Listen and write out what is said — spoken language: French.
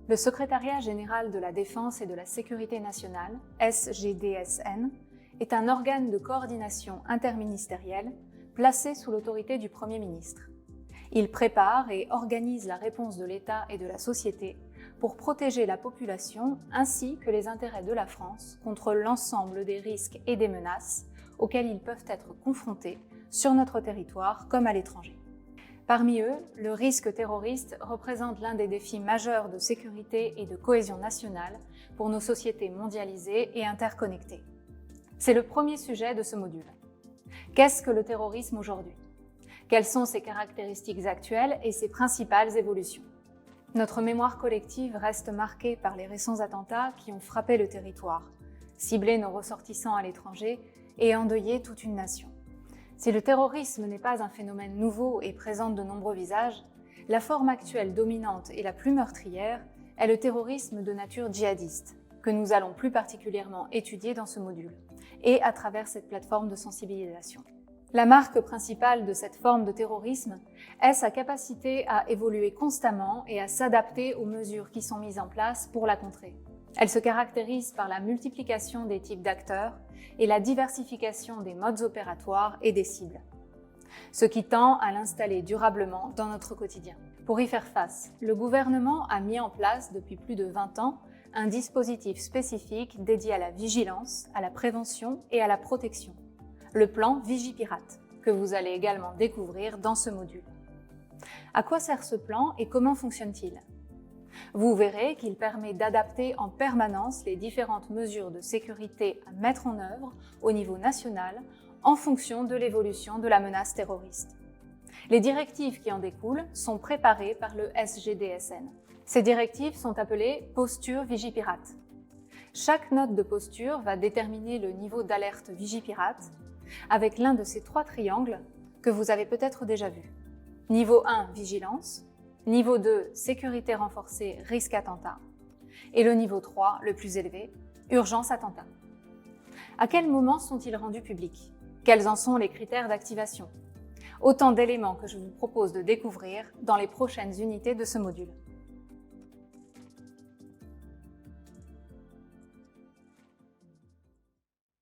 Le Secrétariat général de la Défense et de la Sécurité nationale, SGDSN, est un organe de coordination interministérielle placé sous l'autorité du Premier ministre. Il prépare et organise la réponse de l'État et de la société pour protéger la population ainsi que les intérêts de la France contre l'ensemble des risques et des menaces auxquels ils peuvent être confrontés sur notre territoire comme à l'étranger. Parmi eux, le risque terroriste représente l'un des défis majeurs de sécurité et de cohésion nationale pour nos sociétés mondialisées et interconnectées. C'est le premier sujet de ce module. Qu'est-ce que le terrorisme aujourd'hui ? Quelles sont ses caractéristiques actuelles et ses principales évolutions ? Notre mémoire collective reste marquée par les récents attentats qui ont frappé le territoire, ciblé nos ressortissants à l'étranger et endeuillé toute une nation. Si le terrorisme n'est pas un phénomène nouveau et présente de nombreux visages, la forme actuelle dominante et la plus meurtrière est le terrorisme de nature djihadiste, que nous allons plus particulièrement étudier dans ce module, et à travers cette plateforme de sensibilisation. La marque principale de cette forme de terrorisme est sa capacité à évoluer constamment et à s'adapter aux mesures qui sont mises en place pour la contrer. Elle se caractérise par la multiplication des types d'acteurs et la diversification des modes opératoires et des cibles, ce qui tend à l'installer durablement dans notre quotidien. Pour y faire face, le gouvernement a mis en place depuis plus de 20 ans un dispositif spécifique dédié à la vigilance, à la prévention et à la protection, le plan Vigipirate, que vous allez également découvrir dans ce module. À quoi sert ce plan et comment fonctionne-t-il ? Vous verrez qu'il permet d'adapter en permanence les différentes mesures de sécurité à mettre en œuvre au niveau national en fonction de l'évolution de la menace terroriste. Les directives qui en découlent sont préparées par le SGDSN. Ces directives sont appelées Posture Vigipirate. Chaque note de posture va déterminer le niveau d'alerte Vigipirate avec l'un de ces 3 triangles que vous avez peut-être déjà vus. Niveau 1, vigilance. Niveau 2, sécurité renforcée, risque attentat. Et le niveau 3, le plus élevé, urgence attentat. À quel moment sont-ils rendus publics ? Quels en sont les critères d'activation ? Autant d'éléments que je vous propose de découvrir dans les prochaines unités de ce module.